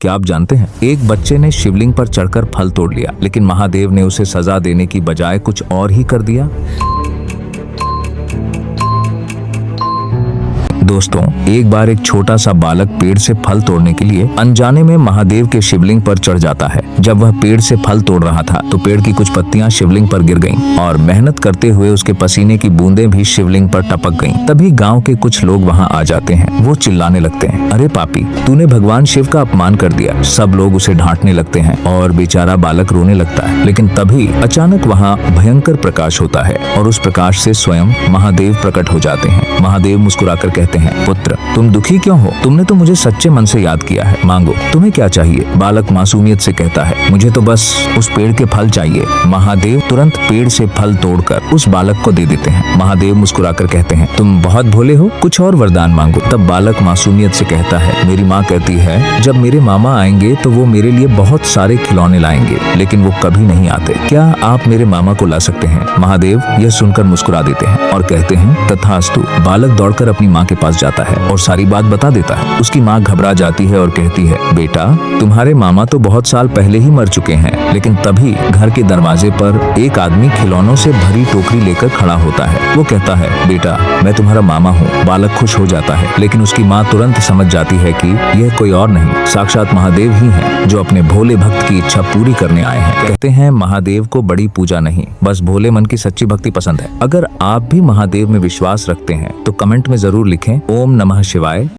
क्या आप जानते हैं, एक बच्चे ने शिवलिंग पर चढ़कर फल तोड़ लिया, लेकिन महादेव ने उसे सजा देने की बजाय कुछ और ही कर दिया। दोस्तों, एक बार एक छोटा सा बालक पेड़ से फल तोड़ने के लिए अनजाने में महादेव के शिवलिंग पर चढ़ जाता है। जब वह पेड़ से फल तोड़ रहा था तो पेड़ की कुछ पत्तियां शिवलिंग पर गिर गईं और मेहनत करते हुए उसके पसीने की बूंदें भी शिवलिंग पर टपक गईं। तभी गांव के कुछ लोग वहां आ जाते हैं। वो चिल्लाने लगते हैं, अरे पापी, तूने भगवान शिव का अपमान कर दिया। सब लोग उसे डांटने लगते हैं और बेचारा बालक रोने लगता है। लेकिन तभी अचानक वहाँ भयंकर प्रकाश होता है और उस प्रकाश से स्वयं महादेव प्रकट हो जाते हैं। महादेव मुस्कुराकर कहते हैं, पुत्र, तुम दुखी क्यों हो? तुमने तो मुझे सच्चे मन से याद किया है, मांगो, तुम्हें क्या चाहिए? बालक मासूमियत से कहता है, मुझे तो बस उस पेड़ के फल चाहिए। महादेव तुरंत पेड़ से फल तोड़कर उस बालक को दे देते हैं। महादेव मुस्कुराकर कहते हैं, तुम बहुत भोले हो, कुछ और वरदान मांगो। तब बालक मासूमियत से कहता है, मेरी माँ कहती है जब मेरे मामा आएंगे तो वो मेरे लिए बहुत सारे खिलौने लाएंगे, लेकिन वो कभी नहीं आते। क्या आप मेरे मामा को ला सकते हैं? महादेव यह सुनकर मुस्कुरा देते हैं और कहते हैं, तथास्तु। बालक दौड़कर अपनी माँ के पास जाता है और सारी बात बता देता है। उसकी माँ घबरा जाती है और कहती है, बेटा, तुम्हारे मामा तो बहुत साल पहले ही मर चुके हैं। लेकिन तभी घर के दरवाजे पर एक आदमी खिलौनों से भरी टोकरी लेकर खड़ा होता है। वो कहता है, बेटा, मैं तुम्हारा मामा हूँ। बालक खुश हो जाता है, लेकिन उसकी माँ तुरंत समझ जाती है कि यह कोई और नहीं, साक्षात महादेव ही है जो अपने भोले भक्त की इच्छा पूरी करने आए हैं। कहते हैं, महादेव को बड़ी पूजा नहीं, बस भोले मन की सच्ची भक्ति पसंद है। अगर आप भी महादेव में विश्वास रखते हैं तो कमेंट में जरूर लिखें, ओम नमः शिवाय।